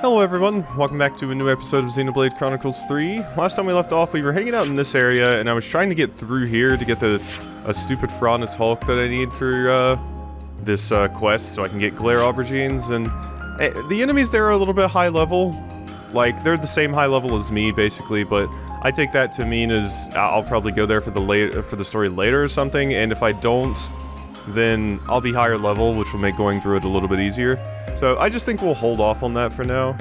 Hello everyone, welcome back to a new episode of Xenoblade Chronicles 3. Last time we left off, we were hanging out in this area, and I was trying to get through here to get a stupid Pharaoh's Hulk that I need for this quest, so I can get Glare Aubergines, and the enemies there are a little bit high level. Like, they're the same high level as me, basically, but I take that to mean as I'll probably go there for the story later or something, and if I don't, then I'll be higher level, which will make going through it a little bit easier. So I just think we'll hold off on that for now,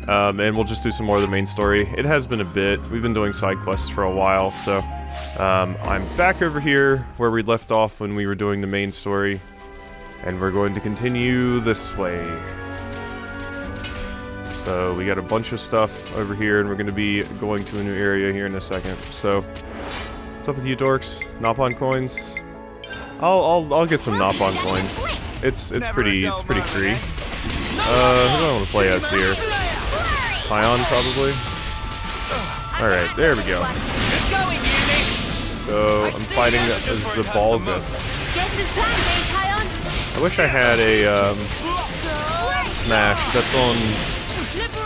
and we'll just do some more of the main story. It has been a bit. We've been doing side quests for a while, so I'm back over here where we left off when we were doing the main story, and we're going to continue this way. So we got a bunch of stuff over here, and we're going to be going to a new area here in a second. So what's up with you dorks? Nopon coins? I'll get some Nopon coins. It's pretty free. Who do I want to play as here? Tyon, probably? Alright, there we go. So, I'm fighting as the Balgus. I wish I had a, Smash. That's on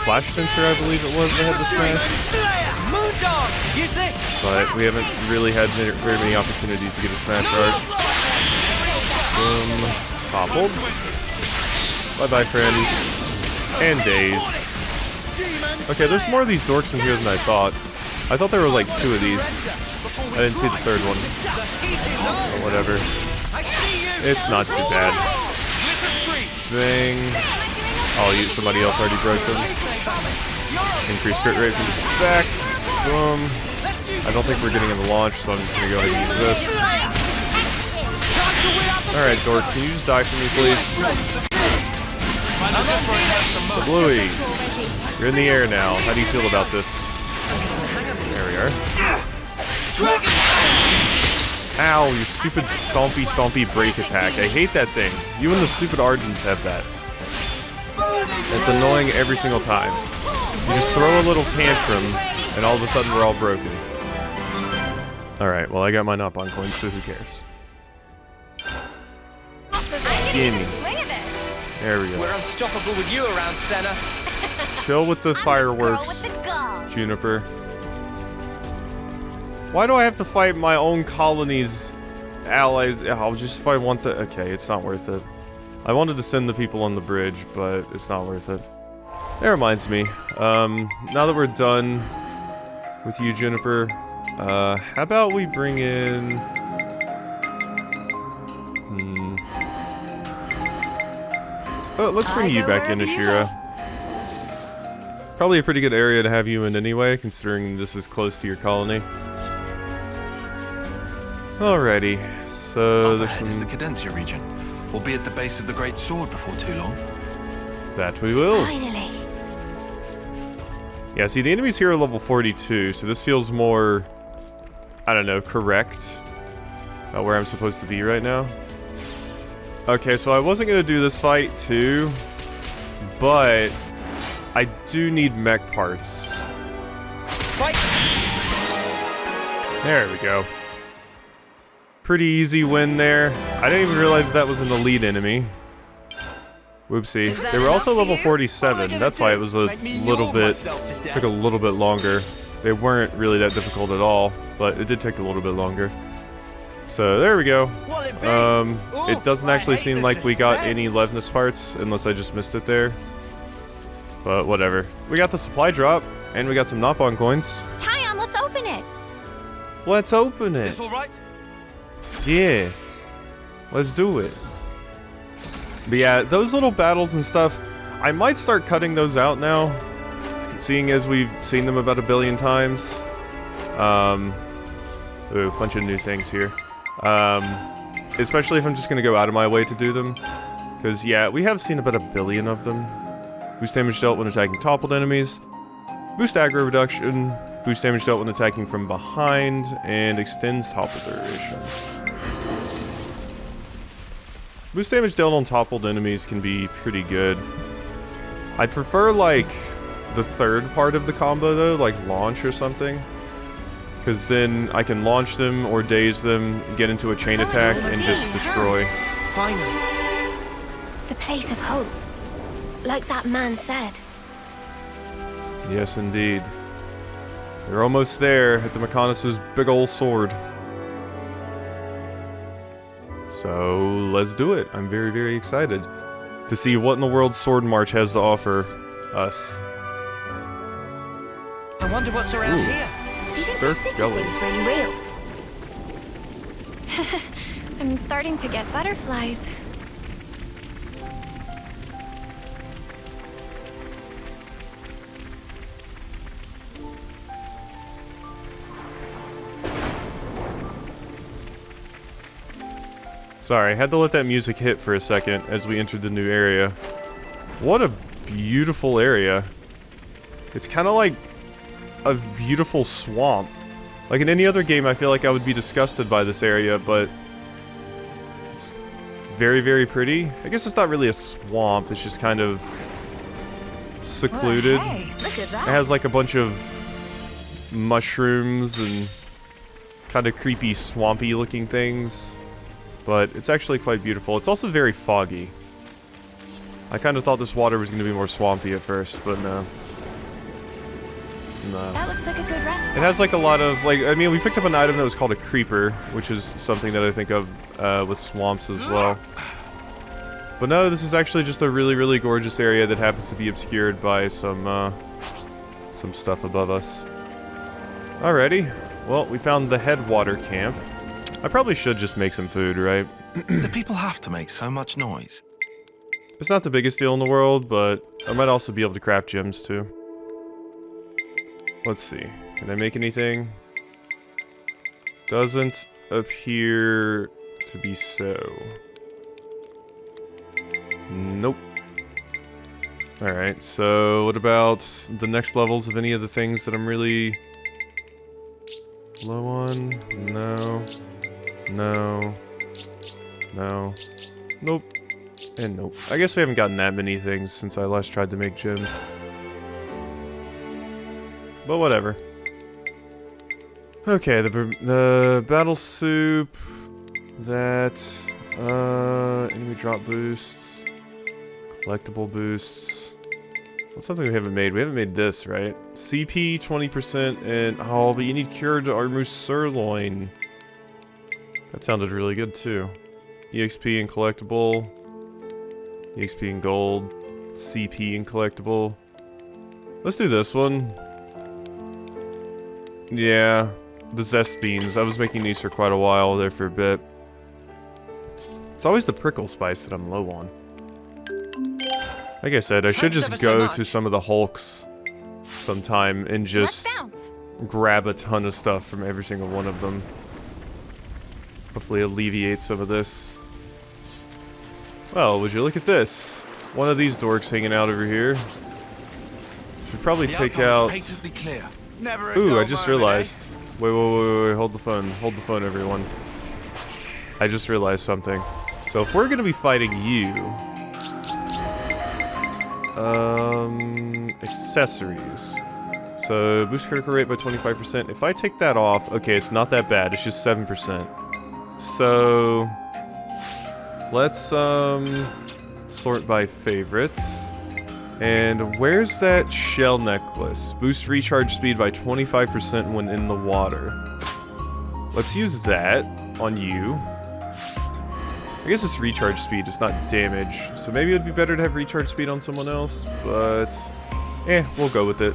Flash Fencer, I believe it was, that had the Smash. But we haven't really had very many opportunities to get a Smash art. Toppled. Bye-bye, friend. And dazed. Okay, there's more of these dorks in here than I thought. I thought there were like 2 of these. I didn't see the 3rd one. Or whatever. It's not too bad. Thing. Oh, somebody else already broke them. Increased crit rate from the back. Boom. I don't think we're getting in the launch, so I'm just gonna go ahead and use this. Alright, dork, can you just die for me, please? So Bluey, you're in the air now. How do you feel about this? There we are. Ow, you stupid stompy break attack. I hate that thing. You and the stupid Ardens have that. It's annoying every single time. You just throw a little tantrum, and all of a sudden we're all broken. Alright, well I got my Nopon coins, so who cares? Gimme. There we go. We're unstoppable with you around, Senna. Chill with the fireworks, Juniper. Why do I have to fight my own colony's allies? I'll just if I want the... Okay, it's not worth it. I wanted to send the people on the bridge, but it's not worth it. That reminds me. Now that we're done with you, Juniper, how about we bring in... let's bring you back in, Ashira. Probably a pretty good area to have you in anyway, considering this is close to your colony. Alrighty, so there's some... is the Cadencia region. We'll be at the base of the Great Sword before too long. That we will. Finally. Yeah, see, the enemies here are level 42, so this feels more, I don't know, correct about where I'm supposed to be right now. Okay, so I wasn't going to do this fight too, but I do need mech parts. Fight. There we go. Pretty easy win there. I didn't even realize that was an elite enemy. Whoopsie. They were also level 47. That's why it was a little bit, took a little bit longer. They weren't really that difficult at all, but it did take a little bit longer. So there we go. It doesn't actually seem like we got any Levnus parts, unless I just missed it there. But whatever. We got the supply drop, and we got some Nopon coins. Tyon, let's open it. Let's open it. Is all right? Yeah. Let's do it. But yeah, those little battles and stuff, I might start cutting those out now, seeing as we've seen them about 1 billion times. Ooh, a bunch of new things here. Especially if I'm just gonna go out of my way to do them. Because, yeah, we have seen about 1 billion of them. Boost damage dealt when attacking toppled enemies. Boost aggro reduction. Boost damage dealt when attacking from behind. And extends topple duration. Boost damage dealt on toppled enemies can be pretty good. I prefer, like, the 3rd part of the combo, though. Like, launch or something. Because then I can launch them or daze them, get into a chain attack, and just destroy. Finally. The place of hope. Like that man said. Yes, indeed. They're almost there at the Mechonis's big ol' sword. So, let's do it. I'm very, very excited to see what in the world Swordmarch has to offer us. I wonder what's around Ooh. here. Do you think Stirk the city Gully. thing's really real? I'm starting to get butterflies. Sorry, I had to let that music hit for a second as we entered the new area. What a beautiful area. It's kind of like a beautiful swamp. Like in any other game, I feel like I would be disgusted by this area, but it's very, very pretty. I guess it's not really a swamp, it's just kind of secluded. Well, hey, look at that. It has like a bunch of mushrooms and kind of creepy, swampy looking things. But it's actually quite beautiful. It's also very foggy. I kind of thought this water was going to be more swampy at first, but no. No. That looks like a good rest. It has like a lot of, like, I mean, we picked up an item that was called a creeper, which is something that I think of with swamps as well. But no, this is actually just a really, really gorgeous area that happens to be obscured by some stuff above us. Alrighty. Well, we found the headwater camp. I probably should just make some food, right? Do people have to make so much noise? It's not the biggest deal in the world, but I might also be able to craft gems too. Let's see. Can I make anything? Doesn't appear to be so. Nope. Alright, so what about the next levels of any of the things that I'm really low on? No. No. No. Nope. And nope. I guess we haven't gotten that many things since I last tried to make gems. But whatever. Okay, the battle soup. That. Enemy drop boosts. Collectible boosts. What's something we haven't made? We haven't made this, right? CP 20% and. Oh, but you need cured armor sirloin. That sounded really good too. EXP and collectible. EXP and gold. CP and collectible. Let's do this one. Yeah. The zest beans. I was making these for quite a while there for a bit. It's always the prickle spice that I'm low on. Like I said, I should just go to some of the hulks sometime and just grab a ton of stuff from every single one of them. Hopefully alleviate some of this. Well, would you look at this? One of these dorks hanging out over here. Should probably take out... Ooh, I just realized. Wait, hold the phone. Hold the phone, everyone. I just realized something. So if we're gonna be fighting you... accessories. So, boost critical rate by 25%. If I take that off... Okay, it's not that bad. It's just 7%. So... Let's, sort by favorites. And where's that shell necklace? Boost recharge speed by 25% when in the water. Let's use that on you. I guess it's recharge speed, it's not damage. So maybe it would be better to have recharge speed on someone else, but... we'll go with it.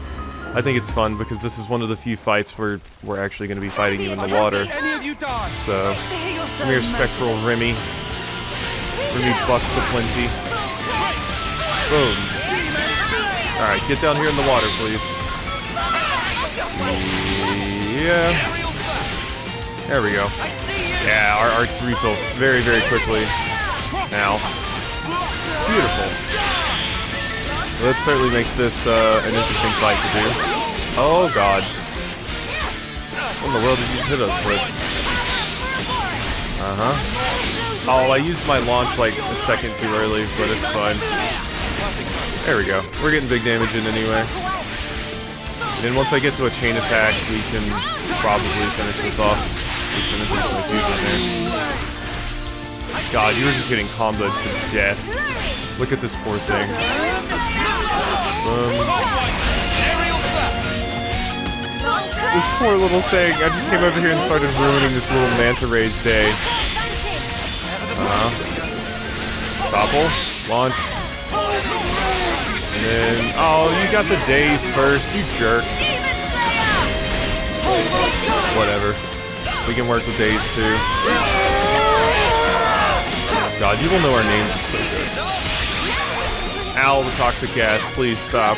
I think it's fun because this is one of the few fights where we're actually going to be fighting you in the water. So, come here, Spectral Remy. Remy bucks aplenty. Boom. Alright, get down here in the water, please. Yeah. There we go. Yeah, our arts refill very, very quickly. Now. Beautiful. Well, that certainly makes this an interesting fight to do. Oh, God. What in the world did you hit us with? Uh-huh. Oh, I used my launch like a second too early, but it's fine. There we go. We're getting big damage in anyway. And then once I get to a chain attack, we can probably finish this off. God, you were just getting comboed to death. Look at this poor thing. This poor little thing. I just came over here and started ruining this little manta ray's day. Topple. Launch. And then... Oh, you got the days first, you jerk. Whatever. We can work with days too. God, you will know our names is so good. Ow, the toxic gas. Please stop.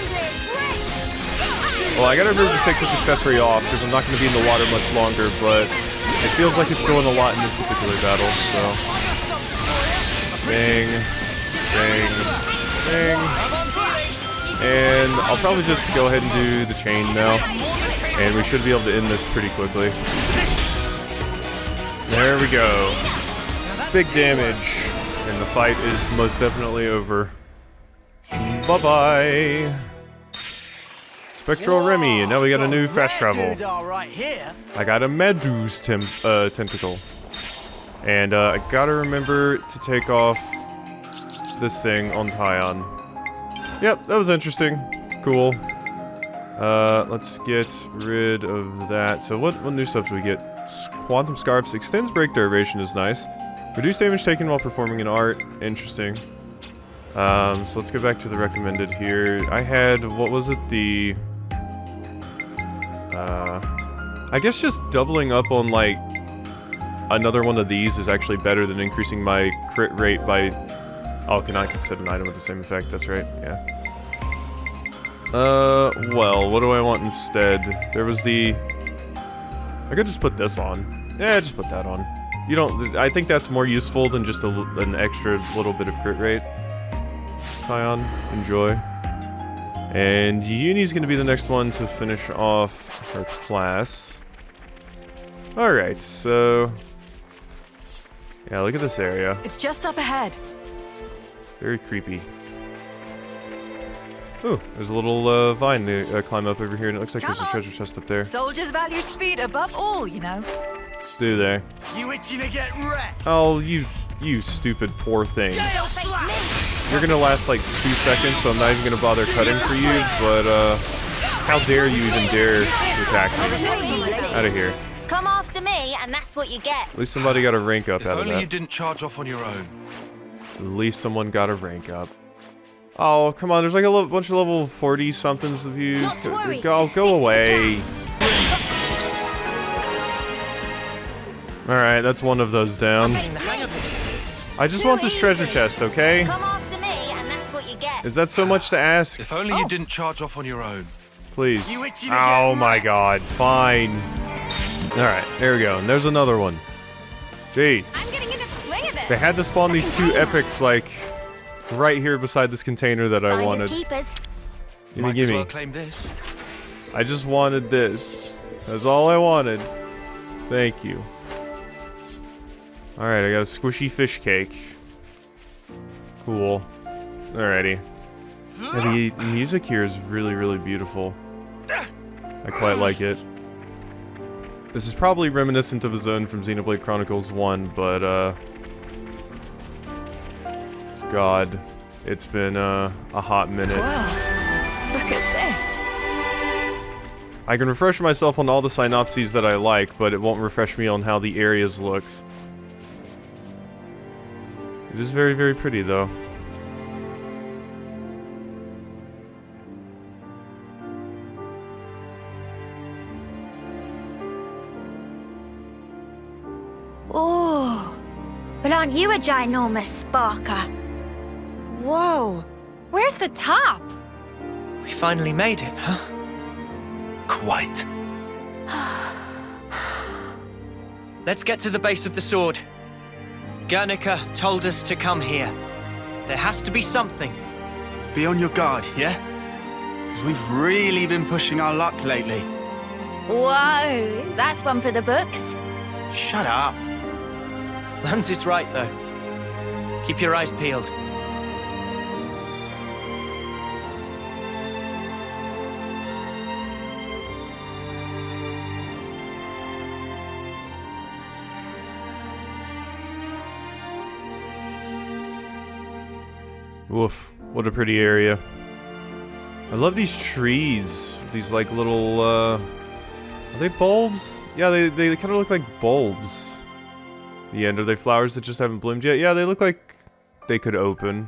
Well, I gotta remember to take this accessory off because I'm not going to be in the water much longer, but it feels like it's doing a lot in this particular battle, so... Bang. Bang. Bang. And I'll probably just go ahead and do the chain now. And we should be able to end this pretty quickly. There we go. Big damage. And the fight is most definitely over. Bye-bye. Spectral Remy, and now we got a new fast travel. I got a Medu's tentacle. And I gotta remember to take off this thing on Tyon. Yep, that was interesting. Cool. Let's get rid of that. So what new stuff do we get? Quantum Scarps. Extends break derivation is nice. Reduce damage taken while performing an art. Interesting. So let's go back to the recommended here. I had, what was it? The... I guess just doubling up on, like, another one of these is actually better than increasing my crit rate by... Oh, can I consider an item with the same effect? That's right, yeah. Well, what do I want instead? There was the... I could just put this on. Yeah, just put that on. You don't... I think that's more useful than just an extra little bit of crit rate. Tyon, enjoy. And Uni's gonna be the next one to finish off her class. Alright, so... Yeah, look at this area. It's just up ahead. Very creepy. Ooh, there's a little vine to climb up over here, and it looks like there's a treasure chest up there. Soldiers value speed above all, you know. Do they? You itching to get wrecked? Oh, you stupid poor thing. You're gonna last like 2 seconds, so I'm not even gonna bother cutting for you, but how dare you even dare to attack me? Out of here. Come after me, and that's what you get. At least somebody got a rank up If out of only that. you didn't charge off on your own. At least someone got a rank up. Oh, come on, there's like a bunch of level 40 somethings of you. Not to worry, Go away. Alright, that's one of those down. I just want this treasure chest, okay? Come after me, and that's what you get. Is that so much to ask? If only you didn't charge off on your own. Please. You itching to Oh get my wrecked? god, fine. Alright, there we go. And there's another one. Jeez. I'm getting into the swing of it. They had to spawn these two epics, like, right here beside this container that I Finders wanted. keepers. Might Gimme. as well claim this. I just wanted this. That's all I wanted. Thank you. Alright, I got a squishy fish cake. Cool. Alrighty. And the music here is really, really beautiful. I quite like it. This is probably reminiscent of a zone from Xenoblade Chronicles 1, but, God, it's been, a hot minute. Wow, look at this. I can refresh myself on all the synopses that I like, but it won't refresh me on how the areas look. It is very, very pretty, though. Oh, but aren't you a ginormous sparker? Whoa, where's the top? We finally made it, huh? Quite. Let's get to the base of the sword. Guernica told us to come here. There has to be something. Be on your guard, yeah? Because we've really been pushing our luck lately. Whoa, that's one for the books. Shut up. Lance is right, though. Keep your eyes peeled. Woof. What a pretty area. I love these trees. These, like, little, Are they bulbs? Yeah, they kind of look like bulbs. The end, are they flowers that just haven't bloomed yet? Yeah, they look like they could open.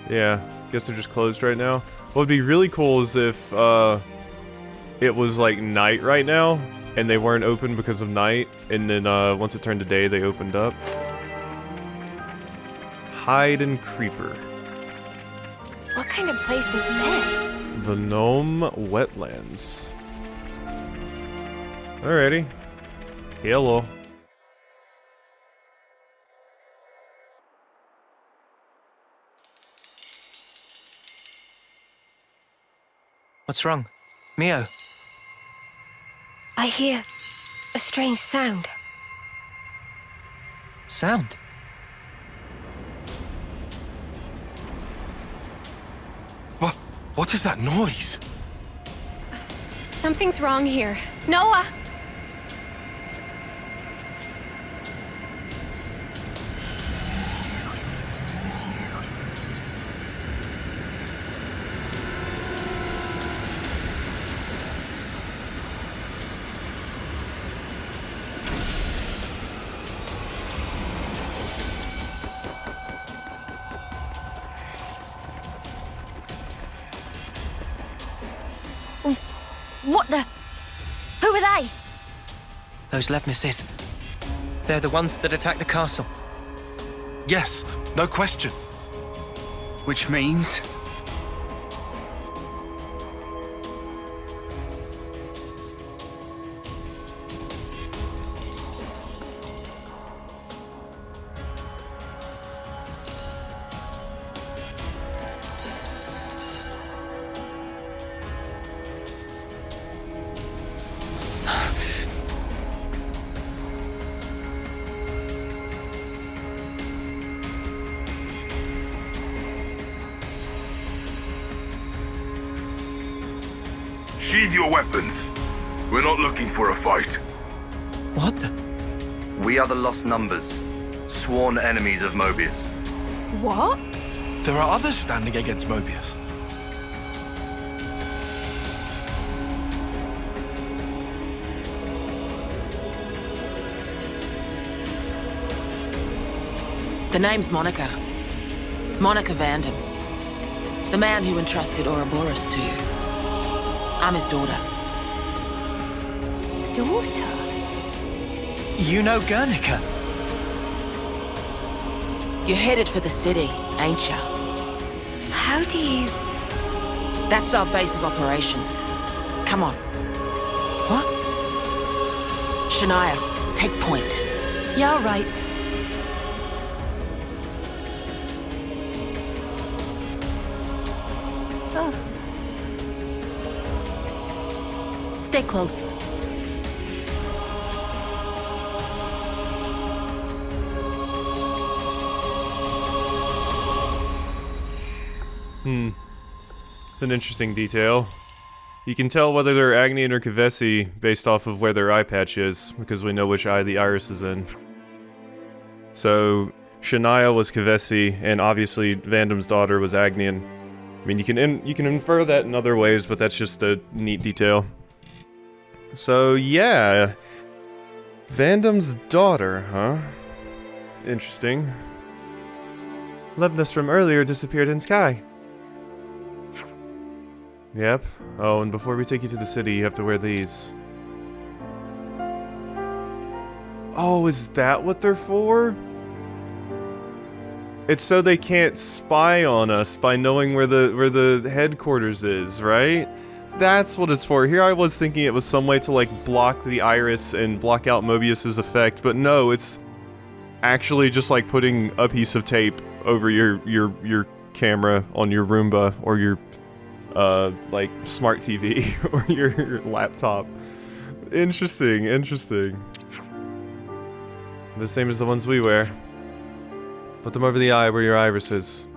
Yeah, guess they're just closed right now. What would be really cool is if it was like night right now, and they weren't open because of night, and then once it turned to day, they opened up. Hide and Creeper. What kind of place is this? The Gnome Wetlands. Alrighty. Hello. What's wrong? Mio? I hear a strange sound. Sound? What is that noise? Something's wrong here. Noah! What the? Who are they? Those Levnesses. They're the ones that attacked the castle. Yes, no question. Which means... Sheathe your weapons. We're not looking for a fight. What the? We are the Lost Numbers, sworn enemies of Mobius. What? There are others standing against Mobius. The name's Monica. Monica Vandam. The man who entrusted Ouroboros to you. I'm his daughter. Daughter? You know Guernica? You're headed for the city, ain't ya? How do you... That's our base of operations. Come on. What? Shania, take point. You're right. Oh, Stay close. It's an interesting detail. You can tell whether they're Agnian or Kevesi based off of where their eye patch is, because we know which eye the iris is in. So, Shania was Kevesi, and obviously Vandam's daughter was Agnian. I mean, you can infer that in other ways, but that's just a neat detail. So, yeah. Vandam's daughter, huh? Interesting. Levness from earlier disappeared in sky. Yep. Oh, and before we take you to the city, you have to wear these. Oh, is that what they're for? It's so they can't spy on us by knowing where the headquarters is, right? That's what it's for. Here I was thinking it was some way to like block the iris and block out Mobius's effect, but no, it's actually just like putting a piece of tape over your camera on your Roomba or your like smart TV or your laptop. Interesting, interesting. The same as the ones we wear. Put them over the eye where your iris is.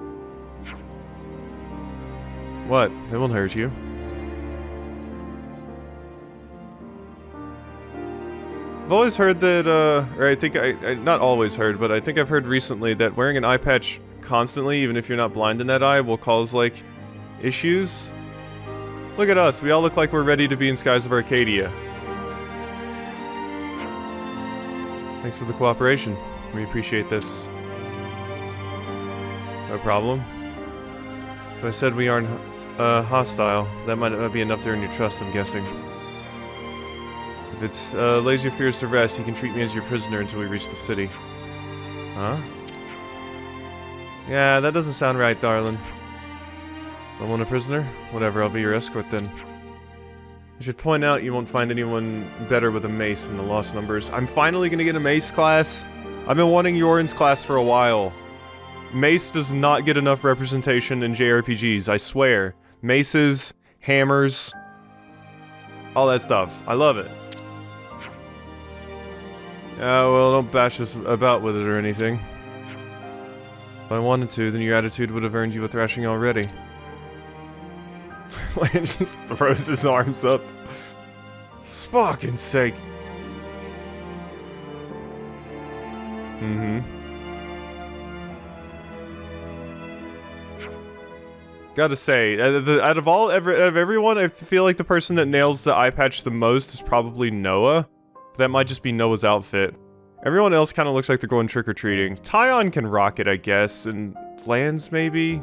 What? They won't hurt you. I've always heard that, or I think not always heard, but I think I've heard recently that wearing an eye patch constantly, even if you're not blind in that eye, will cause, like, issues. Look at us, we all look like we're ready to be in Skies of Arcadia. Thanks for the cooperation. We appreciate this. No problem. So I said we aren't hostile. That might not be enough to earn your trust, I'm guessing. If it's lays your fears to rest, you can treat me as your prisoner until we reach the city. Huh? Yeah, that doesn't sound right, darling. I want a prisoner? Whatever, I'll be your escort then. I should point out you won't find anyone better with a mace in the Lost Numbers. I'm finally gonna get a mace class. I've been wanting Yoren's class for a while. Mace does not get enough representation in JRPGs, I swear. Maces, hammers, all that stuff. I love it. Well, don't bash us about with it or anything. If I wanted to, then your attitude would have earned you a thrashing already. Lan just throws his arms up. Fucking sake. Gotta say, out of everyone, I feel like the person that nails the eye patch the most is probably Noah. That might just be Noah's outfit. Everyone else kind of looks like they're going trick-or-treating. Tyon can rock it, I guess, and Lance maybe?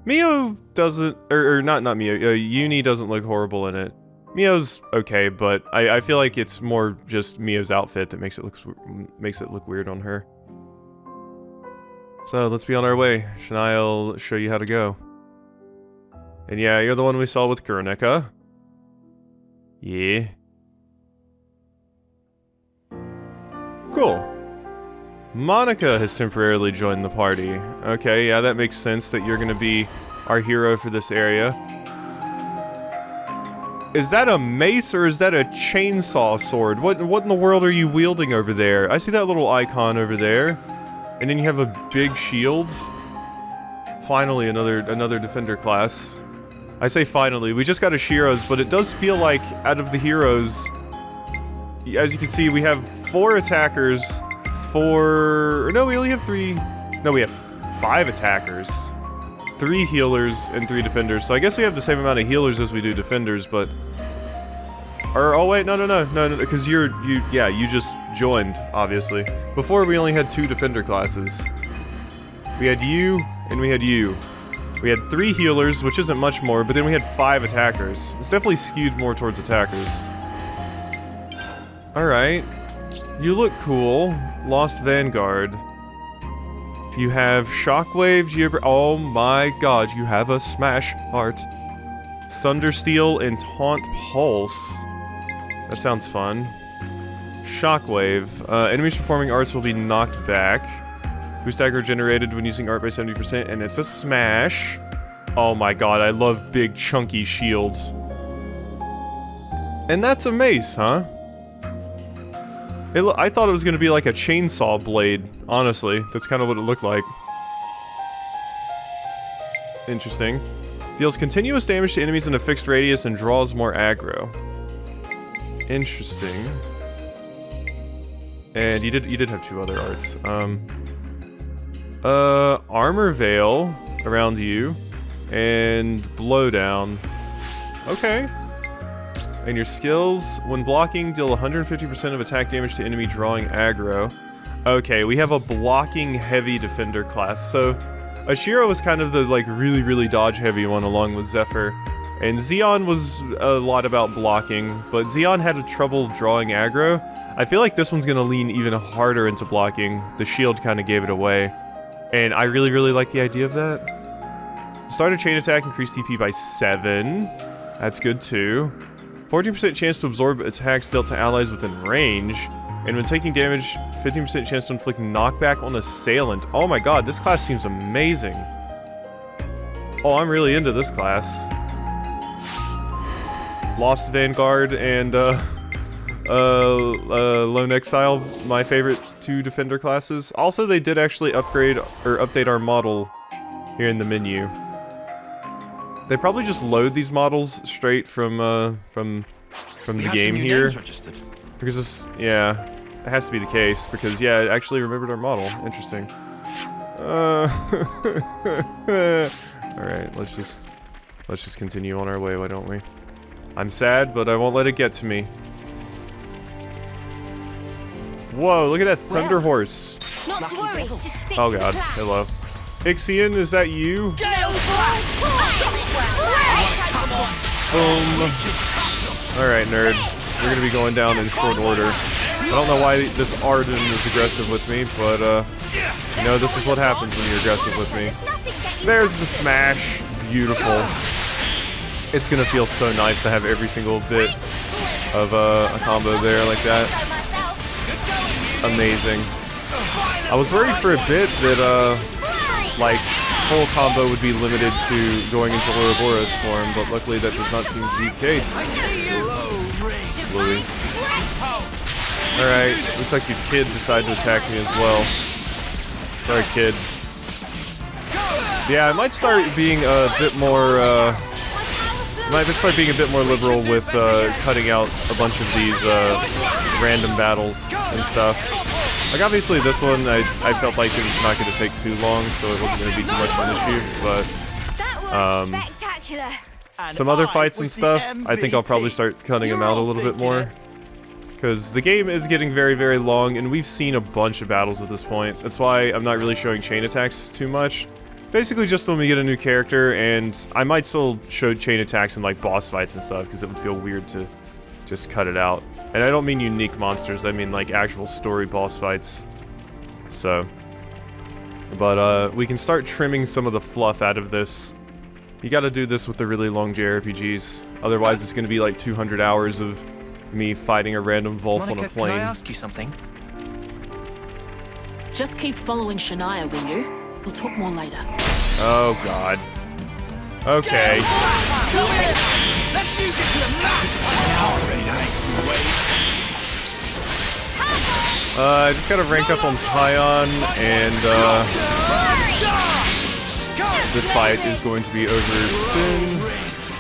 Mio doesn't, or not Mio, Uni doesn't look horrible in it. Mio's okay, but I feel like it's more just Mio's outfit that makes it look weird on her. So, let's be on our way. Shania'll show you how to go. And yeah, you're the one we saw with Guernica. Yeah. Cool. Monica has temporarily joined the party. Okay, yeah, that makes sense that you're gonna be our hero for this area. Is that a mace or is that a chainsaw sword? What in the world are you wielding over there? I see that little icon over there. And then you have a big shield. Finally, another defender class. I say finally, we just got a Shiro's, but it does feel like out of the heroes, as you can see, we have 4 attackers, no, we only have 3, no, we have 5 attackers, 3 healers, and 3 defenders, so I guess we have the same amount of healers as we do defenders, but, oh wait, no, because you just joined, obviously. Before, we only had 2 defender classes. We had you, and we had you. We had 3 healers, which isn't much more, but then we had 5 attackers. It's definitely skewed more towards attackers. Alright. You look cool. Lost Vanguard. You have Shockwave, oh my god, you have a Smash Heart. Thundersteel and Taunt Pulse. That sounds fun. Shockwave. Enemies performing arts will be knocked back. Boost aggro generated when using art by 70%, and it's a smash. Oh my god, I love big chunky shields. And that's a mace, huh? I thought it was gonna be like a chainsaw blade, honestly. That's kind of what it looked like. Interesting. Deals continuous damage to enemies in a fixed radius and draws more aggro. Interesting. And you did have 2 other arts. Armor Veil around you, and Blowdown. Okay. And your skills, when blocking, deal 150% of attack damage to enemy drawing aggro. Okay, we have a blocking heavy defender class. So, Ashiro was kind of the, like, really dodge heavy one along with Zephyr. And Xeon was a lot about blocking, but Xeon had trouble drawing aggro. I feel like this one's gonna lean even harder into blocking. The shield kind of gave it away. And I really like the idea of that. Start a chain attack, increase DP by 7. That's good too. 14% chance to absorb attacks dealt to allies within range. And when taking damage, 15% chance to inflict knockback on assailant. Oh my god, this class seems amazing. Oh, I'm really into this class. Lost Vanguard and Lone Exile, my favorite 2 defender classes. Also, they did actually upgrade or update our model here in the menu. They probably just load these models straight from the game here. Because this, yeah, it has to be the case. Because yeah, it actually remembered our model. Interesting. All right, let's just continue on our way. Why don't we? I'm sad, but I won't let it get to me. Whoa, look at that Thunder Horse. Not to worry. Just stick Oh to the god, plan. hello. Ixion, is that you? Boom. Alright, nerd. We're gonna be going down in short order. I don't know why this Arden is aggressive with me, but you know, this is what happens when you're aggressive with me. There's the smash. Beautiful. It's gonna feel so nice to have every single bit of a combo there like that. Amazing. I was worried for a bit that like full combo would be limited to going into Ouroboros form, but luckily that does not seem to be the case. Louis. Alright, looks like your kid decided to attack me as well. Sorry, kid. Yeah, I might start being a bit more, liberal with cutting out a bunch of these random battles and stuff. Like, obviously this one, I felt like it was not going to take too long, so it wasn't going to be too much of an issue, but some other fights and stuff, I think I'll probably start cutting them out a little bit more. Because the game is getting very, very long, and we've seen a bunch of battles at this point. That's why I'm not really showing chain attacks too much. Basically just when we get a new character, and I might still show chain attacks in like boss fights and stuff, because it would feel weird to just cut it out. And I don't mean unique monsters, I mean like actual story boss fights. So. But we can start trimming some of the fluff out of this. You gotta do this with the really long JRPGs. Otherwise it's gonna be like 200 hours of me fighting a random Wolf on a plane. Can I ask you something? Just keep following Shania, will you? We'll talk more later. Oh god. Okay. I just gotta rank up on Tyon, and this fight is going to be over soon.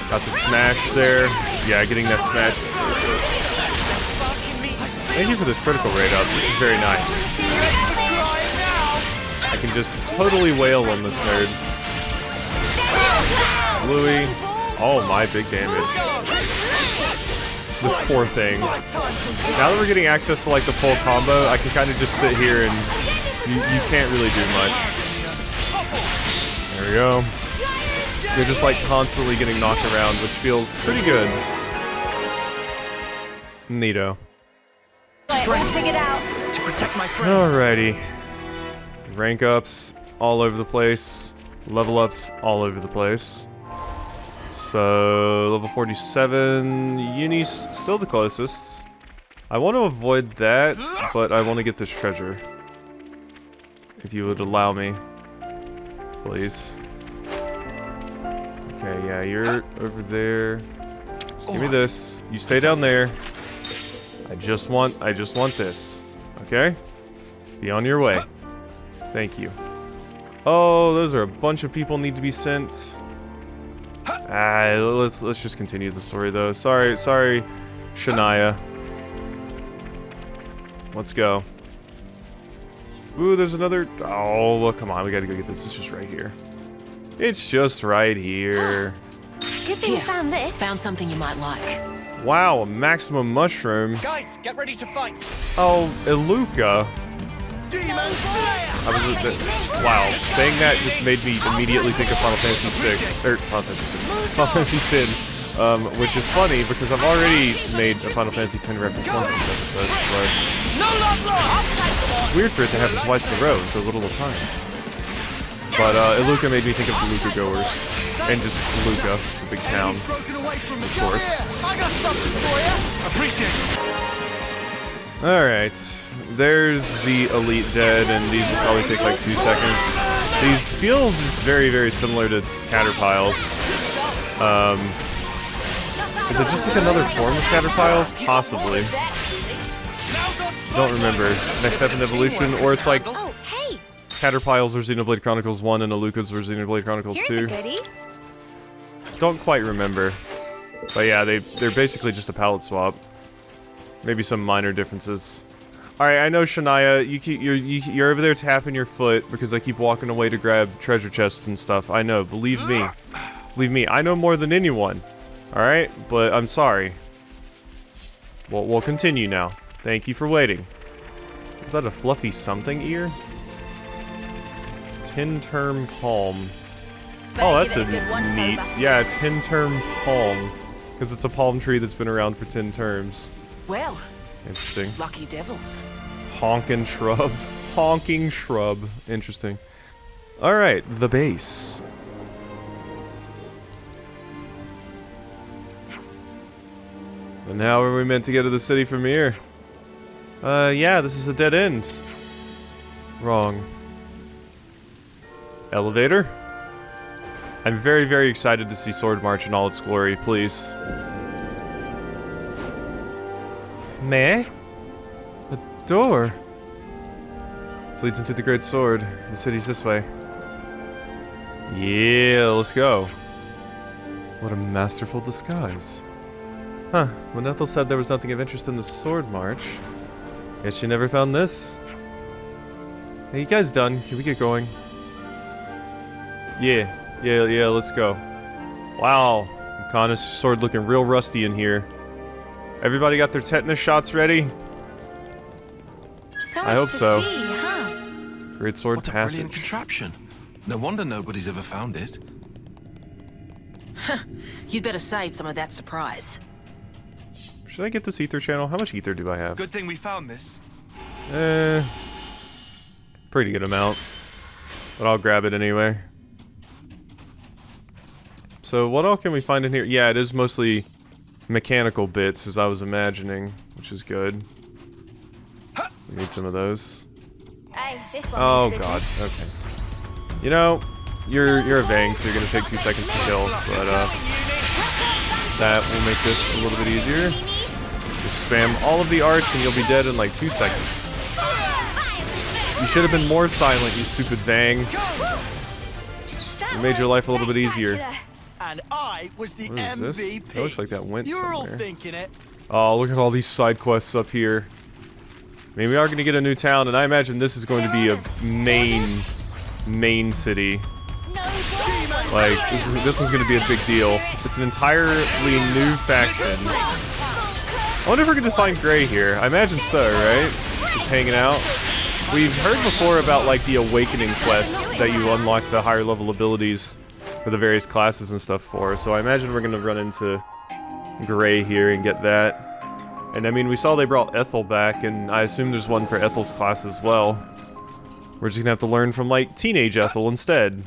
Got the smash there. Yeah, getting that smash is so good. Thank you for this critical rate up. This is very nice. I can just totally wail on this nerd. Louis. Oh my, big damage. This poor thing. Now that we're getting access to like the full combo, I can kind of just sit here and you can't really do much. There we go. You're just like constantly getting knocked around, which feels pretty good. Neato. Alrighty. Rank ups all over the place. Level ups all over the place. So, level 47, Uni's still the closest. I want to avoid that, but I want to get this treasure. If you would allow me. Please. Okay, yeah, you're over there. Just give me this. You stay down there. I just want this. Okay? Be on your way. Thank you. Oh, those are a bunch of people need to be sent. Let's just continue the story though. Sorry, Shania. Let's go. Ooh, there's another. Oh, well, come on, we gotta go get this. It's just right here. It's just right here. Good thing you found this. Found something you might like. Wow, a maximum mushroom. Guys, get ready to fight. Oh, Iluka. Wow, saying that just made me immediately think of Final Fantasy VI, or Final Fantasy X, which is funny because I've already made a Final Fantasy X reference once in this episode, but weird for it to happen twice in a row in so little of time. But Iluka made me think of the Luca Goers, and just Luca, the big town, of course. Alright, there's the Elite Dead, and these will probably take like 2 seconds. These feel just very, very similar to Caterpiles. Is it just like another form of Caterpiles? Possibly. Don't remember. Next step in evolution, or it's like Caterpiles or Xenoblade Chronicles 1 and Alukas or Xenoblade Chronicles 2. Don't quite remember. But yeah, they're basically just a palette swap. Maybe some minor differences. Alright, I know Shania, you're over there tapping your foot because I keep walking away to grab treasure chests and stuff. I know, believe me. Believe me, I know more than anyone. Alright, but I'm sorry. We'll continue now. Thank you for waiting. Is that a fluffy something ear? Tin-term palm. Oh, that's a neat. Yeah, tin-term palm. Because it's a palm tree that's been around for 10 terms. Well, Interesting. lucky devils. Honking shrub. Honking shrub. Interesting. Alright, the base. And now are we meant to get to the city from here? Yeah, this is a dead end. Wrong. Elevator? I'm very, very excited to see Swordmarch in all its glory, please. Meh? A door? This leads into the Great Sword. The city's this way. Yeah, let's go. What a masterful disguise. Huh, when Ethel said there was nothing of interest in the Swordmarch, guess she never found this. Hey, you guys done? Can we get going? Yeah, let's go. Wow, Connor's sword looking real rusty in here. Everybody got their tetanus shots ready? So I hope much to so. see, huh? Great Sword What a brilliant Passage. contraption. No wonder nobody's ever found it. You'd better save some of that surprise. Should I get this ether channel? How much ether do I have? Good thing we found this. Pretty good amount. But I'll grab it anyway. So what all can we find in here? Yeah, it is mostly mechanical bits, as I was imagining, which is good. We need some of those. Hey, this one Oh is busy. god, okay. You know, you're a Vang, so you're gonna take 2 seconds to kill, but that will make this a little bit easier. Just spam all of the arts and you'll be dead in like 2 seconds. You should have been more silent, you stupid Vang. It made your life a little bit easier. And I was the What is this? MVP. It looks like that went You're all somewhere. thinking it. Oh, look at all these side quests up here. I mean, we are going to get a new town, and I imagine this is going to be a main city. Like, this one's going to be a big deal. It's an entirely new faction. I wonder if we're going to find Gray here. I imagine so, right? Just hanging out. We've heard before about, like, the Awakening quests that you unlock the higher level abilities for the various classes and stuff for. So I imagine we're going to run into Gray here and get that. And I mean, we saw they brought Ethel back, and I assume there's one for Ethel's class as well. We're just gonna have to learn from, like, teenage Ethel instead.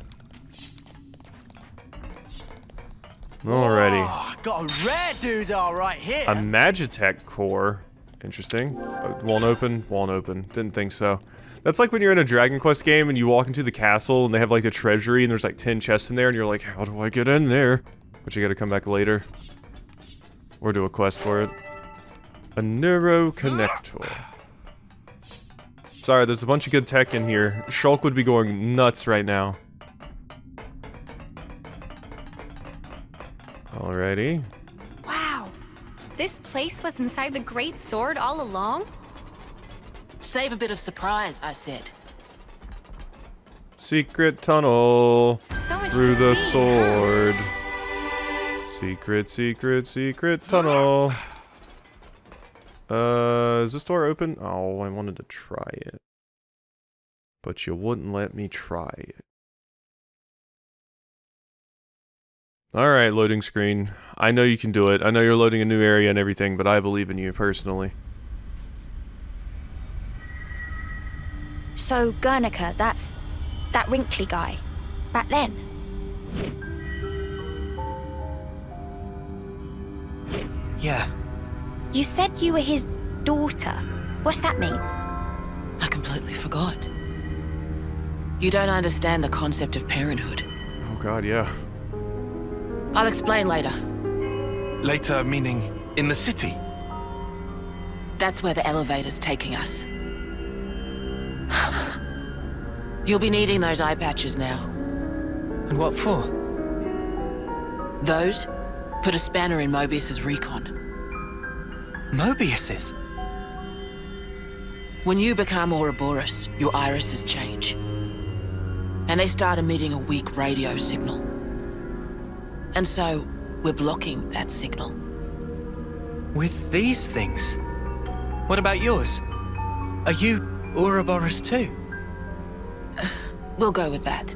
Alrighty. Oh, got a rare doodah right here. A Magitech core. Interesting. Won't open? Won't open. Didn't think so. That's like when you're in a Dragon Quest game and you walk into the castle and they have, like, the treasury and there's, like, 10 chests in there and you're like, how do I get in there? But you gotta come back later. Or do a quest for it. A neuroconnector. Sorry, there's a bunch of good tech in here. Shulk would be going nuts right now. Alrighty. Wow. This place was inside the Great Sword all along? Save a bit of surprise, I said. Secret tunnel So much through to the see, sword. Secret tunnel. Is this door open? Oh, I wanted to try it. But you wouldn't let me try it. Alright, loading screen. I know you can do it. I know you're loading a new area and everything, but I believe in you personally. So, Guernica, that's that wrinkly guy. Back then. Yeah. You said you were his daughter. What's that mean? I completely forgot. You don't understand the concept of parenthood. Oh god, yeah. I'll explain later. Later, meaning in the city? That's where the elevator's taking us. You'll be needing those eye patches now. And what for? Those put a spanner in Mobius's recon. Mobius's? When you become Ouroboros, your irises change. And they start emitting a weak radio signal. And so, we're blocking that signal. With these things? What about yours? Are you Ouroboros too? We'll go with that.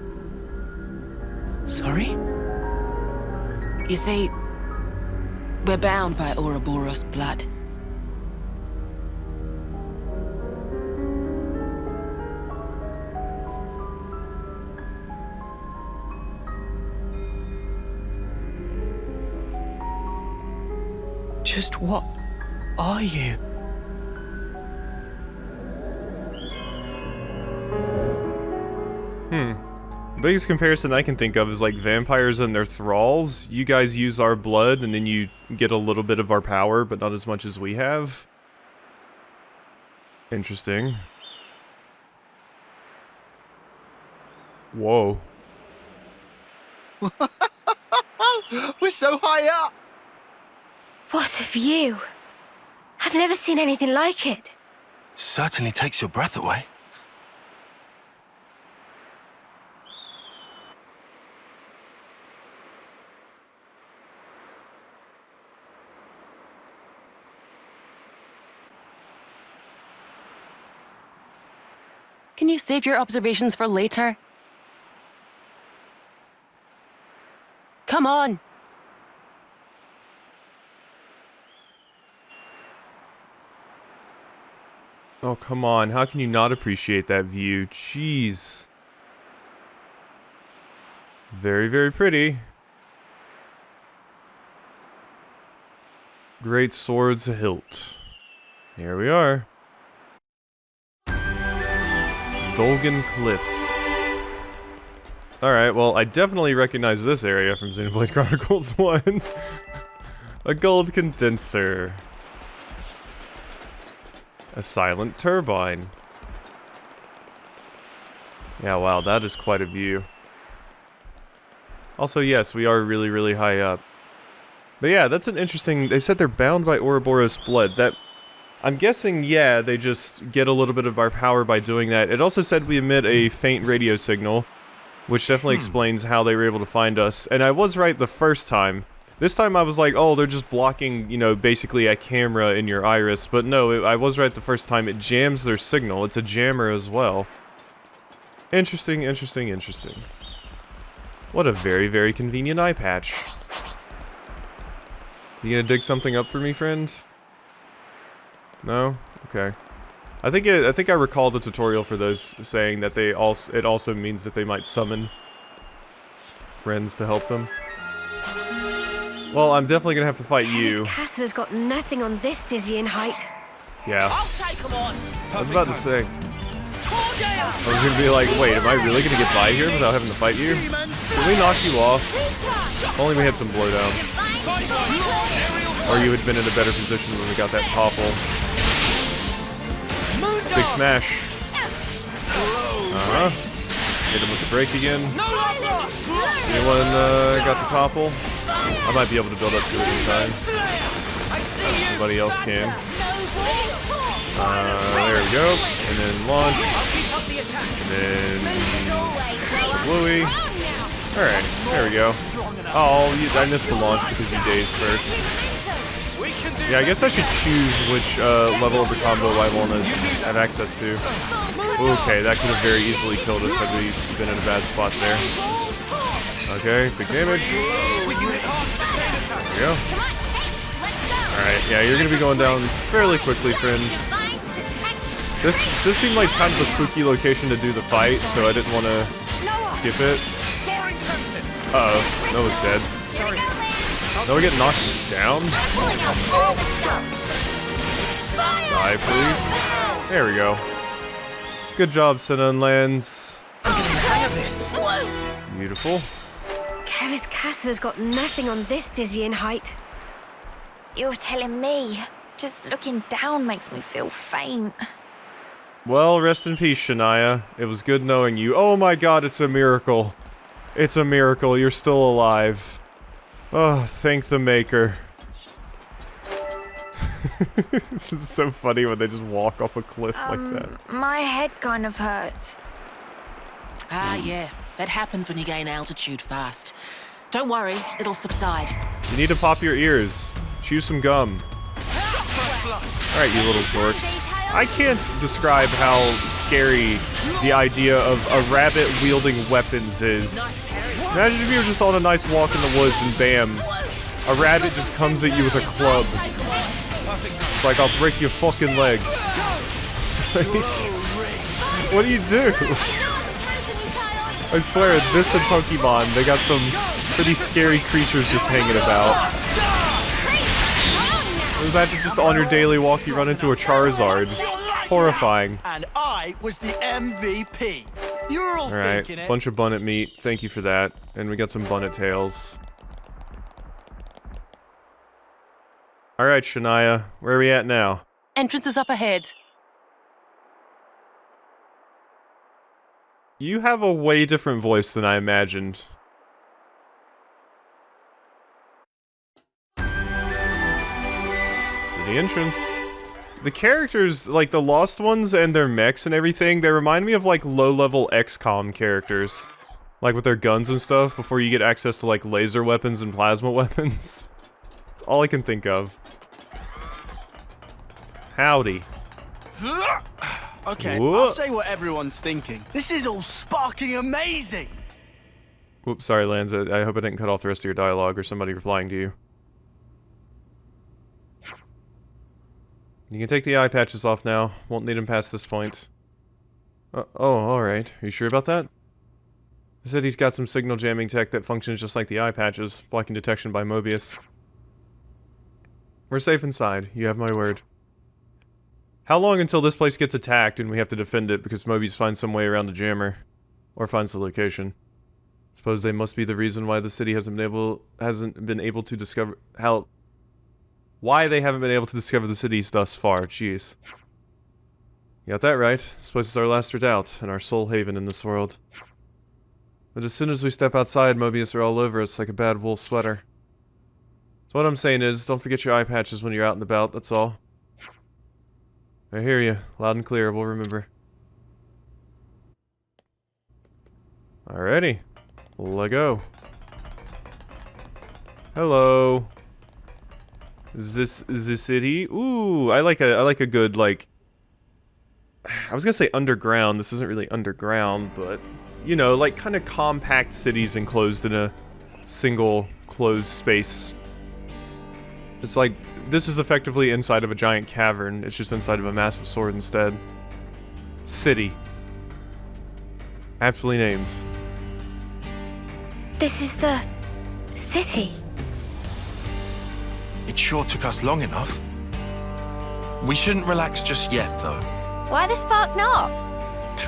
Sorry? You see, we're bound by Ouroboros blood. Just what are you? The biggest comparison I can think of is like vampires and their thralls. You guys use our blood and then you get a little bit of our power, but not as much as we have. Interesting. Whoa. We're so high up! What a view. I've never seen anything like it. Certainly takes your breath away. Can you save your observations for later? Come on! Oh, come on. How can you not appreciate that view? Jeez. Very, very pretty. Great swords hilt. Here we are. Dolgan Cliff. Alright, well, I definitely recognize this area from Xenoblade Chronicles 1. A gold condenser. A silent turbine. Yeah, wow, that is quite a view. Also, yes, we are really, really high up. But yeah, that's an interesting... They said they're bound by Ouroboros blood. That... I'm guessing, yeah, they just get a little bit of our power by doing that. It also said we emit a faint radio signal, which definitely explains how they were able to find us. And I was right the first time. This time I was like, oh, they're just blocking, you know, basically a camera in your iris. But no, I was right the first time. It jams their signal. It's a jammer as well. Interesting, interesting, interesting. What a very, very convenient eye patch. You gonna dig something up for me, friend? No? Okay. I think I recall the tutorial for those saying that it also means that they might summon friends to help them. Well, I'm definitely gonna have to fight you. This castle has got nothing on this dizzying height. Yeah. I'll take 'em on! I was about to say. I was gonna be like, wait, am I really gonna get by here without having to fight you? Can we knock you off? If only we had some blowdown. Or you had been in a better position when we got that topple. Big smash. Uh-huh. Hit him with the break again. Anyone got the topple? I might be able to build up to it in time. Somebody else can. There we go. And then launch. And then Bluey. Alright, there we go. Oh, I missed the launch because you dazed first. Yeah, I guess I should choose which level of the combo I want to have access to. Okay, that could have very easily killed us had we been in a bad spot there. Okay, big damage. There we go. Alright, yeah, you're gonna be going down fairly quickly, friend. This seemed like kind of a spooky location to do the fight, so I didn't want to skip it. Uh-oh, Noah's dead. Noah get knocked down? Die, please. There we go. Good job, Sinan Lands. Beautiful. Keves castle has got nothing on this dizzying height. You're telling me. Just looking down makes me feel faint. Well, rest in peace, Shania. It was good knowing you. Oh my god, it's a miracle. It's a miracle. You're still alive. Oh, thank the maker. This is so funny when they just walk off a cliff like that. My head kind of hurts. Ah, yeah. That happens when you gain altitude fast. Don't worry, it'll subside. You need to pop your ears. Chew some gum. Alright, you little dorks. I can't describe how scary the idea of a rabbit wielding weapons is. Imagine if you were just on a nice walk in the woods and bam, a rabbit just comes at you with a club. It's like, I'll break your fucking legs. What do you do? I swear, this and Pokemon, they got some pretty scary creatures just hanging about. Imagine just on your daily walk you run into a Charizard. Horrifying. And I was the MVP. You were all thinking it. Alright, bunch of bunnet meat. Thank you for that. And we got some bunnet tails. Alright, Shania. Where are we at now? Entrance is up ahead. You have a way different voice than I imagined. So the entrance. The characters, like the Lost ones and their mechs and everything, they remind me of like low-level XCOM characters. Like with their guns and stuff, before you get access to like laser weapons and plasma weapons. That's all I can think of. Howdy. Okay, Whoa. I'll say what everyone's thinking. This is all sparking amazing! Whoops, sorry, Lanza. I hope I didn't cut off the rest of your dialogue or somebody replying to you. You can take the eye patches off now. Won't need them past this point. Oh, alright. Are you sure about that? He said he's got some signal jamming tech that functions just like the eye patches, blocking detection by Mobius. We're safe inside. You have my word. How long until this place gets attacked and we have to defend it because Mobius finds some way around the jammer? Or finds the location? Suppose they must be the reason why the city hasn't been able to discover why they haven't been able to discover the cities thus far. Jeez. You got that right. This place is our last redoubt and our sole haven in this world. But as soon as we step outside, Mobius are all over us like a bad wool sweater. So what I'm saying is, don't forget your eye patches when you're out and about, that's all. I hear you. Loud and clear, we'll remember. Alrighty. Let go. Hello. Is this the city? Ooh, I like a good, like... I was gonna say underground. This isn't really underground, but... You know, like, kind of compact cities enclosed in a single, closed space. It's like... This is effectively inside of a giant cavern. It's just inside of a massive sword instead. City. Aptly named. This is the... city. It sure took us long enough. We shouldn't relax just yet, though. Why the spark not?